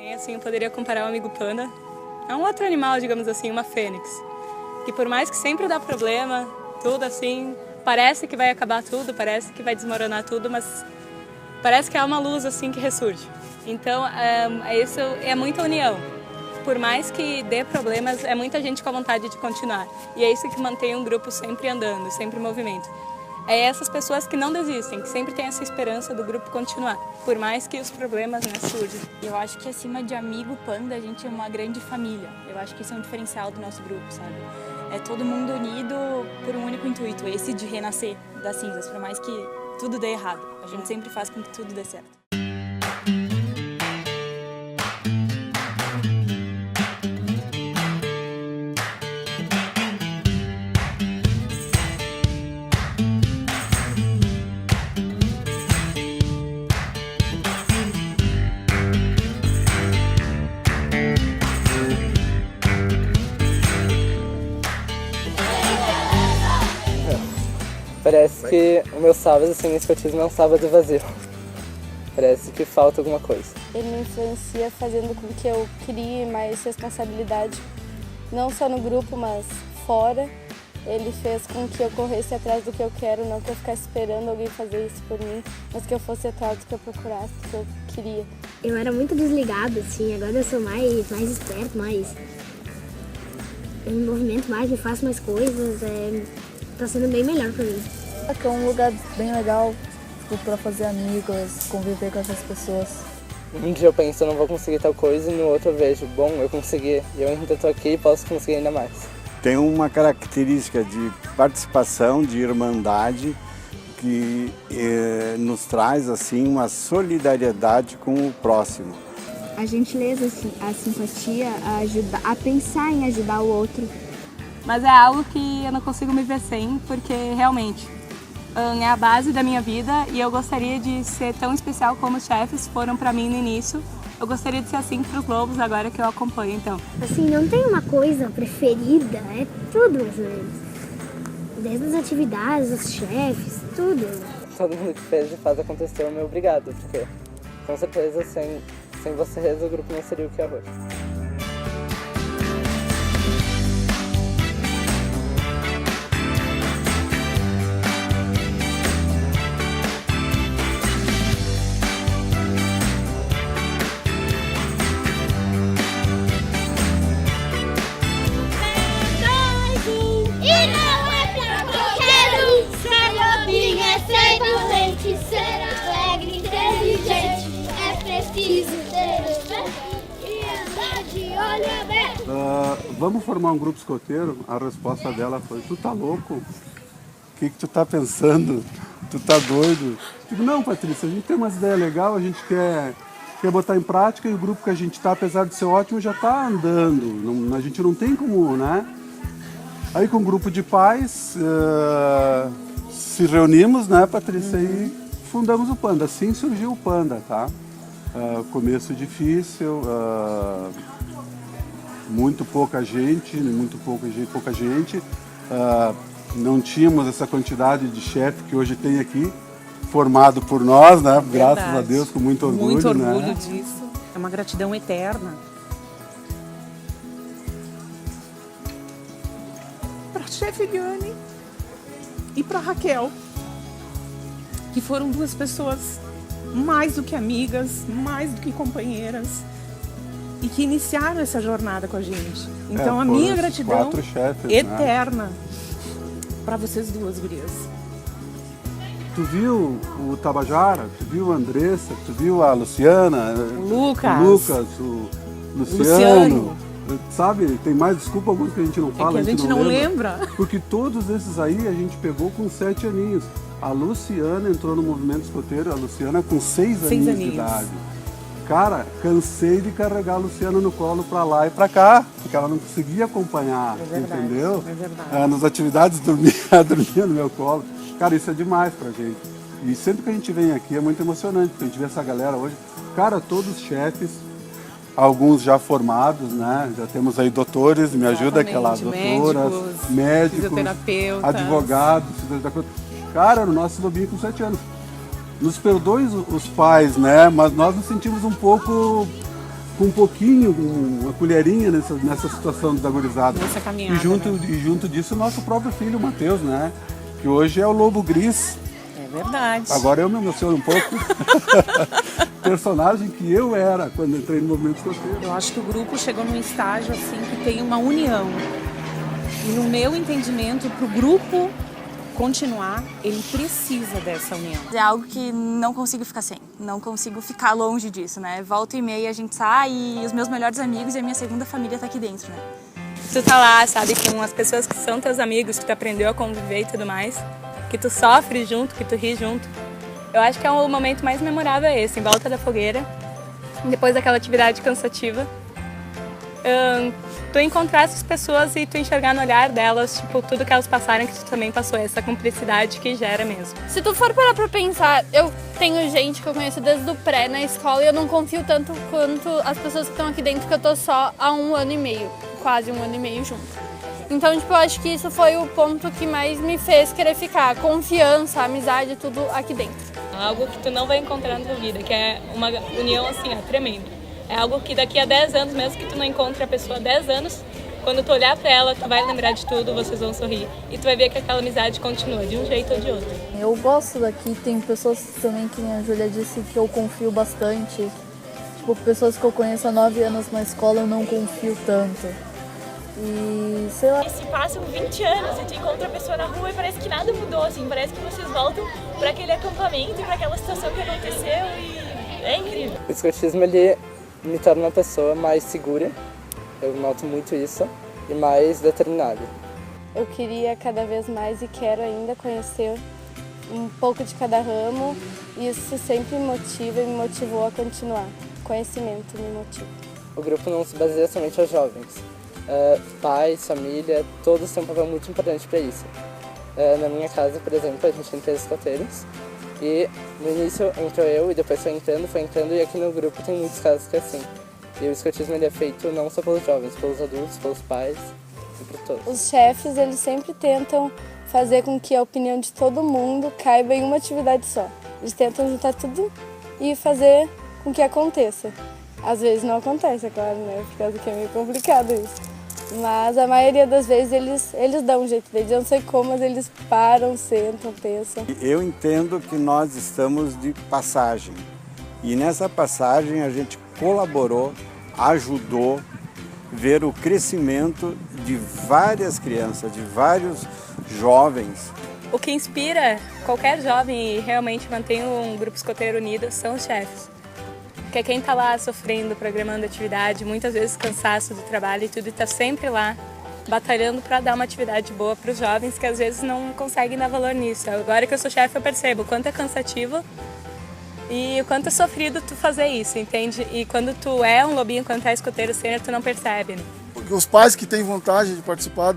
Bem, assim, eu poderia comparar o amigo panda a um outro animal, digamos assim, uma fênix. Que por mais que sempre dá problema, tudo assim, parece que vai acabar tudo, parece que vai desmoronar tudo, mas parece que há uma luz assim que ressurge. Então, isso é muita união. Por mais que dê problemas, é muita gente com a vontade de continuar. E é isso que mantém um grupo sempre andando, sempre em movimento. É essas pessoas que não desistem, que sempre têm essa esperança do grupo continuar, por mais que os problemas, né, surjam. Eu acho que acima de amigo panda, a gente é uma grande família. Eu acho que isso é um diferencial do nosso grupo, sabe? É todo mundo unido por um único intuito, esse de renascer das cinzas, por mais que tudo dê errado. A gente sempre faz com que tudo dê certo. Parece que o meu sábado sem escotismo é um sábado vazio. Parece que falta alguma coisa. Ele me influencia fazendo com que eu crie mais responsabilidade, não só no grupo, mas fora. Ele fez com que eu corresse atrás do que eu quero, não que eu ficasse esperando alguém fazer isso por mim, mas que eu fosse atrás do que eu procurasse, do que eu queria. Eu era muito desligada, assim, agora eu sou mais esperto, eu me movimento mais, me faço mais coisas, tá sendo bem melhor pra mim. Aqui é um lugar bem legal, para fazer amigos, conviver com essas pessoas. Um dia eu penso, eu não vou conseguir tal coisa, e no outro eu vejo, bom, eu consegui, e eu ainda estou aqui e posso conseguir ainda mais. Tem uma característica de participação, de irmandade, que nos traz assim uma solidariedade com o próximo. A gentileza, a simpatia, a pensar em ajudar o outro. Mas é algo que eu não consigo me ver sem, porque realmente é a base da minha vida e eu gostaria de ser tão especial como os chefes foram para mim no início. Eu gostaria de ser assim para os lobos agora que eu acompanho, então. Assim, não tem uma coisa preferida, é tudo mais ou menos. Desde as atividades, os chefes, tudo. Todo mundo que fez e faz acontecer, o meu obrigado, porque com certeza sem vocês o grupo não seria o que é hoje. Ser alegre, inteligente, é preciso ter respeito e andar de olho aberto. Vamos formar um grupo escoteiro? A resposta dela foi, tu tá louco? O que tu tá pensando? Tu tá doido? Eu digo, não, Patrícia, a gente tem umas ideias legais, a gente quer botar em prática e o grupo que a gente tá, apesar de ser ótimo, já tá andando. A gente não tem como, né? Aí com um grupo de pais, se reunimos, né, Patrícia, e fundamos o Panda. Assim surgiu o Panda, tá? Começo difícil, pouca gente, não tínhamos essa quantidade de chefe que hoje tem aqui, formado por nós, né? Verdade. Graças a Deus, com muito orgulho. Muito orgulho, né? disso, é uma gratidão eterna. Para a chefe Eliane e para a Raquel, que foram duas pessoas mais do que amigas, mais do que companheiras e que iniciaram essa jornada com a gente. Então a minha gratidão chefes, eterna, né? Para vocês duas gurias. Tu viu o Tabajara, tu viu a Andressa, tu viu a Luciana, o Luciano. Sabe, tem mais desculpa alguns que a gente não fala, que a gente não lembra. Porque todos esses aí a gente pegou com 7 aninhos. A Luciana entrou no movimento escoteiro, a Luciana com 6 aninhos de idade. Cara, cansei de carregar a Luciana no colo pra lá e pra cá, porque ela não conseguia acompanhar, entendeu? É verdade. Nas atividades dormia no meu colo. Cara, isso é demais pra gente. E sempre que a gente vem aqui é muito emocionante, porque a gente vê essa galera hoje. Cara, todos chefes, alguns já formados, né? Já temos aí doutores, me ajuda aquela doutoras, médicos, fisioterapeutas, advogados, fisioterapeutas. Cara, o nosso lobinho com 7 anos. Nos perdoem os pais, né? Mas nós nos sentimos um pouco com um pouquinho, uma colherinha nessa situação da gurizada. Nessa caminhada, E junto disso, o nosso próprio filho, o Matheus, né? Que hoje é o Lobo Gris. É verdade. Agora eu me emociono um pouco. Personagem que eu era quando entrei no movimento escoteiro. Eu acho que o grupo chegou num estágio assim que tem uma união. E no meu entendimento, para o grupo continuar, ele precisa dessa união. É algo que não consigo ficar sem, não consigo ficar longe disso, né? Volta e meia a gente sai e os meus melhores amigos e a minha segunda família tá aqui dentro, né? Tu tá lá, sabe, com as pessoas que são teus amigos, que tu aprendeu a conviver e tudo mais, que tu sofre junto, que tu ri junto. Eu acho que é o momento mais memorável esse, em volta da fogueira, depois daquela atividade cansativa. Tu encontrar essas pessoas e tu enxergar no olhar delas, tipo, tudo que elas passaram, que tu também passou, essa cumplicidade que gera mesmo. Se tu for parar pra pensar, eu tenho gente que eu conheço desde o pré na escola e eu não confio tanto quanto as pessoas que estão aqui dentro, que eu tô só há 1 ano e meio, quase 1 ano e meio junto. Então, tipo, eu acho que isso foi o ponto que mais me fez querer ficar. Confiança, amizade, tudo aqui dentro. Algo que tu não vai encontrar na tua vida, que é uma união assim, ó, tremenda. É algo que daqui a 10 anos, mesmo que tu não encontre a pessoa há 10 anos, quando tu olhar pra ela, tu vai lembrar de tudo, vocês vão sorrir. E tu vai ver que aquela amizade continua, de um jeito ou de outro. Eu gosto daqui, tem pessoas também que a Júlia disse que eu confio bastante. Tipo, pessoas que eu conheço há 9 anos na escola eu não confio tanto. E sei lá. E se passam 20 anos e tu encontra a pessoa na rua e parece que nada mudou, assim, parece que vocês voltam para aquele acampamento e para aquela situação que aconteceu e é incrível. O escotismo, ele me torna uma pessoa mais segura, eu noto muito isso, e mais determinada. Eu queria cada vez mais e quero ainda conhecer um pouco de cada ramo, e isso sempre me motiva e me motivou a continuar. Conhecimento me motiva. O grupo não se baseia somente aos jovens. Pais, família, todos têm um papel muito importante para isso. Na minha casa, por exemplo, a gente tem 3 escoteiros e no início entrou eu e depois foi entrando e aqui no grupo tem muitos casos que é assim. E o escotismo, ele é feito não só pelos jovens, pelos adultos, pelos pais e por todos. Os chefes, eles sempre tentam fazer com que a opinião de todo mundo caiba em uma atividade só. Eles tentam juntar tudo e fazer com que aconteça. Às vezes não acontece, é claro, né? Por causa que é meio complicado isso. Mas a maioria das vezes eles dão um jeito deles. Eu não sei como, mas eles param, sentam, pensam. Eu entendo que nós estamos de passagem. E nessa passagem a gente colaborou, ajudou a ver o crescimento de várias crianças, de vários jovens. O que inspira qualquer jovem e realmente mantém um grupo escoteiro unido são os chefes. Que é quem está lá sofrendo, programando atividade, muitas vezes cansaço do trabalho e tudo, e está sempre lá batalhando para dar uma atividade boa para os jovens que às vezes não conseguem dar valor nisso. Agora que eu sou chefe, eu percebo o quanto é cansativo e o quanto é sofrido tu fazer isso, entende? E quando tu é um lobinho, quando tu é escoteiro sênior, tu não percebe, né? Porque os pais que têm vontade de participar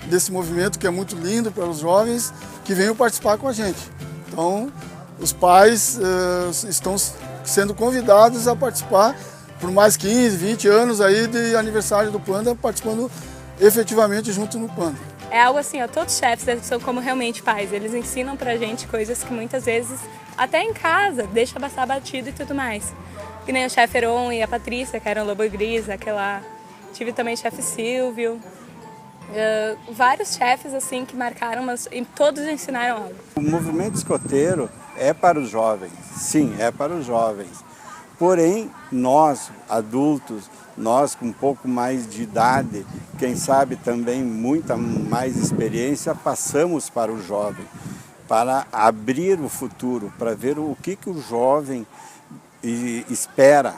desse movimento, que é muito lindo para os jovens, que venham participar com a gente. Então, os pais estão sendo convidados a participar por mais 15, 20 anos aí de aniversário do Panda, participando efetivamente junto no Panda. É algo assim, ó, todos os chefes são como realmente pais, eles ensinam pra gente coisas que muitas vezes, até em casa, deixa passar batido e tudo mais. Que nem o chefe Heron e a Patrícia, que eram Lobo Gris, aquela... Tive também o chefe Silvio. Vários chefes assim que marcaram, mas todos ensinaram algo. O movimento escoteiro é para os jovens, sim, é para os jovens. Porém, nós, adultos, nós com um pouco mais de idade, quem sabe também muita mais experiência, passamos para o jovem, para abrir o futuro, para ver o que o jovem espera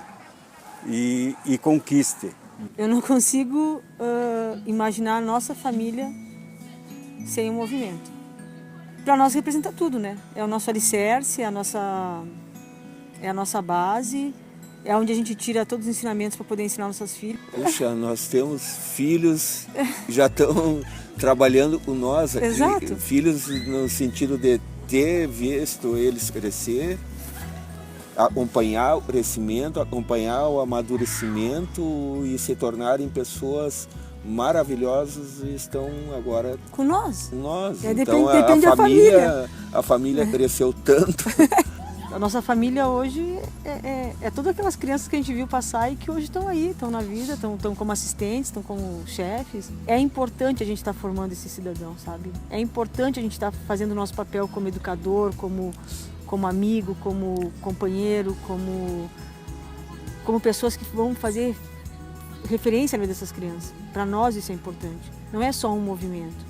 e conquiste. Eu não consigo imaginar a nossa família sem o movimento. Para nós representa tudo, né? É o nosso alicerce, é a nossa base, é onde a gente tira todos os ensinamentos para poder ensinar nossos filhos. Puxa, nós temos filhos que já estão trabalhando com nós aqui. Exato. Filhos no sentido de ter visto eles crescer, acompanhar o crescimento, acompanhar o amadurecimento e se tornarem pessoas maravilhosas e estão agora com nós. Com nós. É, então depende a família cresceu tanto, A nossa família hoje é todas aquelas crianças que a gente viu passar e que hoje estão aí, estão na vida, estão como assistentes, estão como chefes. É importante a gente estar formando esse cidadão, sabe? É importante a gente estar fazendo o nosso papel como educador, como amigo, como companheiro, como pessoas que vão fazer referência na vida dessas crianças. Para nós isso é importante. Não é só um movimento,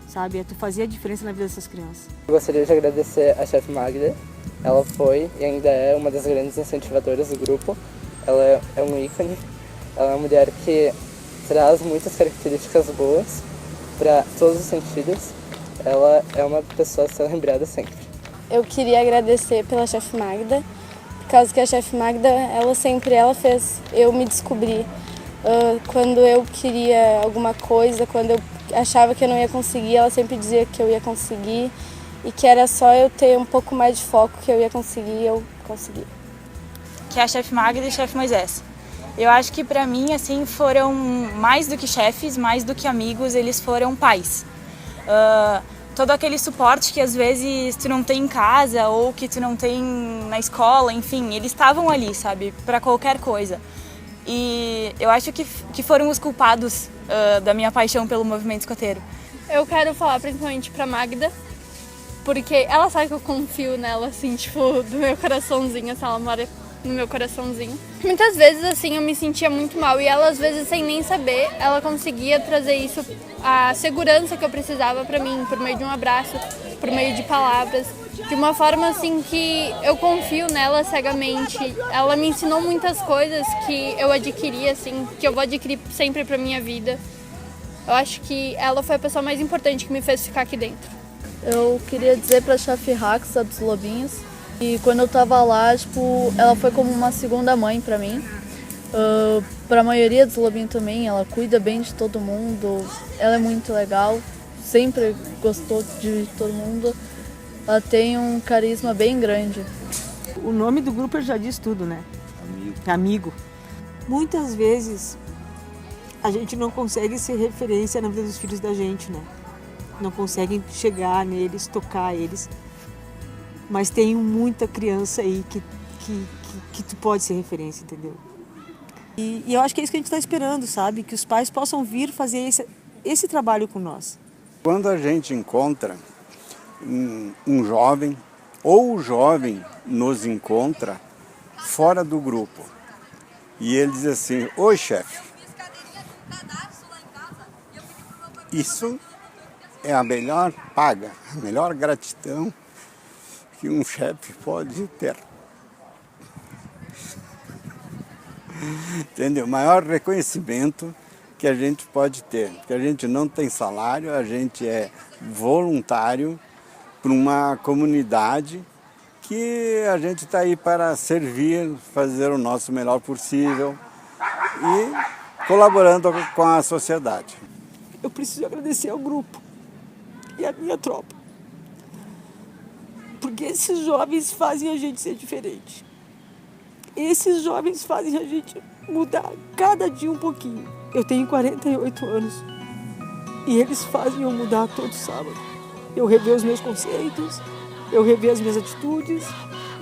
sabe? É tu fazer a diferença na vida dessas crianças. Eu gostaria de agradecer a chefe Magda. Ela foi e ainda é uma das grandes incentivadoras do grupo. Ela é um ícone. Ela é uma mulher que traz muitas características boas para todos os sentidos. Ela é uma pessoa a ser lembrada sempre. Eu queria agradecer pela chefe Magda, por causa que a chefe Magda, ela fez eu me descobrir. Quando eu queria alguma coisa, quando eu achava que eu não ia conseguir, ela sempre dizia que eu ia conseguir e que era só eu ter um pouco mais de foco que eu ia conseguir e eu consegui. Que é a chefe Magda e a chefe Moisés. Eu acho que para mim, assim, foram mais do que chefes, mais do que amigos, eles foram pais. Todo aquele suporte que às vezes tu não tem em casa ou que tu não tem na escola, enfim, eles estavam ali, sabe, para qualquer coisa. E eu acho que foram os culpados da minha paixão pelo movimento escoteiro. Eu quero falar principalmente pra Magda, porque ela sabe que eu confio nela, assim, tipo, do meu coraçãozinho, assim, ela mora no meu coraçãozinho. Muitas vezes, assim, eu me sentia muito mal e ela, às vezes, sem nem saber, ela conseguia trazer isso, a segurança que eu precisava pra mim, por meio de um abraço, por meio de palavras, de uma forma, assim, que eu confio nela cegamente. Ela me ensinou muitas coisas que eu adquiri, assim, que eu vou adquirir sempre pra minha vida. Eu acho que ela foi a pessoa mais importante que me fez ficar aqui dentro. Eu queria dizer para a chefe Raxa dos Lobinhos, e quando eu tava lá, tipo, ela foi como uma segunda mãe para mim. Para a maioria dos Lobinhos também, ela cuida bem de todo mundo, ela é muito legal, sempre gostou de todo mundo. Ela tem um carisma bem grande. O nome do grupo já diz tudo, né? Amigo. Muitas vezes a gente não consegue ser referência na vida dos filhos da gente, né? Não conseguem chegar neles, tocar eles. Mas tem muita criança aí que tu pode ser referência, entendeu? E eu acho que é isso que a gente está esperando, sabe? Que os pais possam vir fazer esse trabalho com nós. Quando a gente encontra um jovem, ou o jovem nos encontra fora do grupo, e ele diz assim: oi, chefe, isso é a melhor paga, a melhor gratidão que um chefe pode ter. Entendeu? O maior reconhecimento que a gente pode ter, porque a gente não tem salário, a gente é voluntário para uma comunidade que a gente está aí para servir, fazer o nosso melhor possível e colaborando com a sociedade. Eu preciso agradecer ao grupo e à minha tropa, porque esses jovens fazem a gente ser diferente. Esses jovens fazem a gente mudar cada dia um pouquinho. Eu tenho 48 anos e eles fazem eu mudar todo sábado. Eu rever os meus conceitos, eu rever as minhas atitudes,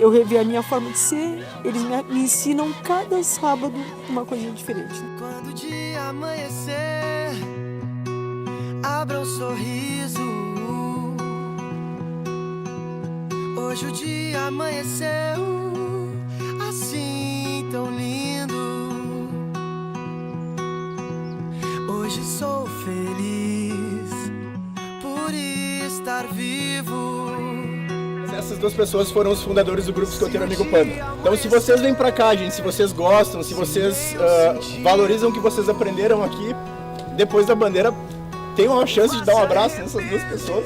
eu rever a minha forma de ser. Eles me ensinam cada sábado uma coisinha diferente. Quando o dia amanhecer, abra um sorriso. Hoje o dia amanheceu assim tão lindo. Hoje sou feliz por estar vivo. Essas duas pessoas foram os fundadores do Grupo Escoteiro Amigo Panda. Então, se vocês vêm pra cá, gente, se vocês gostam, se vocês valorizam o que vocês aprenderam aqui, depois da bandeira, tem uma chance de dar um abraço nessas duas pessoas.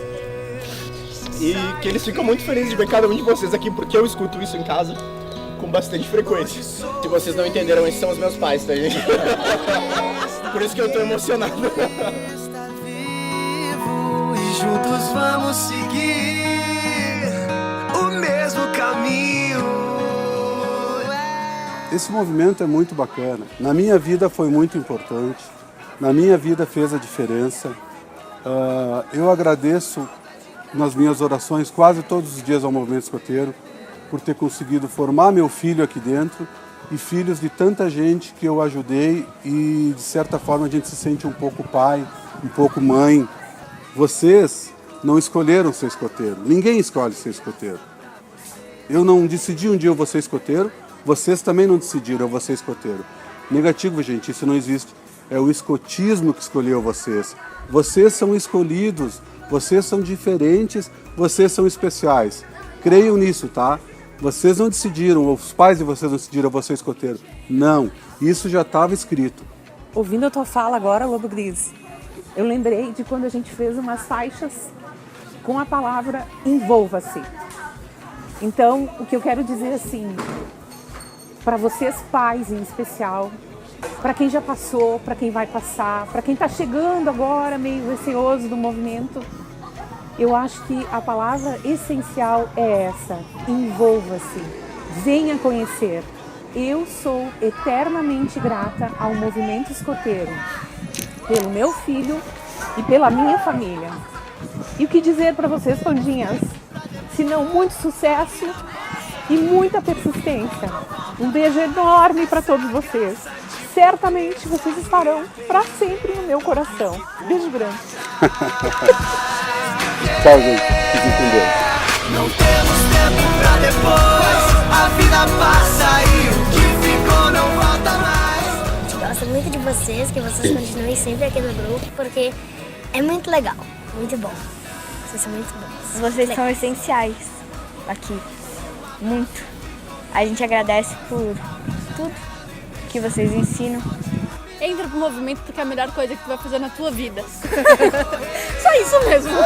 E que eles ficam muito felizes de ver cada um de vocês aqui, porque eu escuto isso em casa com bastante frequência. Se vocês não entenderam, esses são os meus pais, tá, gente? Por isso que eu tô emocionado. E juntos vamos seguir o mesmo caminho. Esse movimento é muito bacana. Na minha vida foi muito importante. Na minha vida fez a diferença. Eu agradeço nas minhas orações quase todos os dias ao movimento escoteiro, por ter conseguido formar meu filho aqui dentro e filhos de tanta gente que eu ajudei e, de certa forma, a gente se sente um pouco pai, um pouco mãe. Vocês não escolheram ser escoteiro. Ninguém escolhe ser escoteiro. Eu não decidi um dia eu vou ser escoteiro, vocês também não decidiram eu vou ser escoteiro. Negativo, gente, isso não existe. É o escotismo que escolheu vocês. Vocês são escolhidos, vocês são diferentes, vocês são especiais. Creiam nisso, tá? Vocês não decidiram, os pais de vocês não decidiram eu vou ser escoteiro. Não, isso já estava escrito. Ouvindo a tua fala agora, Lobo Gris, eu lembrei de quando a gente fez umas faixas com a palavra envolva-se. Então, o que eu quero dizer assim, para vocês pais em especial, para quem já passou, para quem vai passar, para quem está chegando agora meio receoso do movimento, eu acho que a palavra essencial é essa, envolva-se, venha conhecer. Eu sou eternamente grata ao movimento escoteiro, pelo meu filho e pela minha família. E o que dizer para vocês, pandinhas? Se não muito sucesso e muita persistência. Um beijo enorme para todos vocês. Certamente vocês estarão para sempre no meu coração. Beijo grande. Tchau, gente. Fiquem com Deus. Não temos tempo pra depois. A vida passa e o que ficou não volta mais. Gosto muito de vocês, que vocês continuem sempre aqui no grupo, porque é muito legal, muito bom. Vocês são muito bons. Vocês são essenciais aqui, muito. A gente agradece por tudo que vocês ensinam. Entra pro movimento porque é a melhor coisa que tu vai fazer na tua vida. Só isso mesmo. Do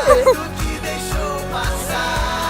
que deixou passar.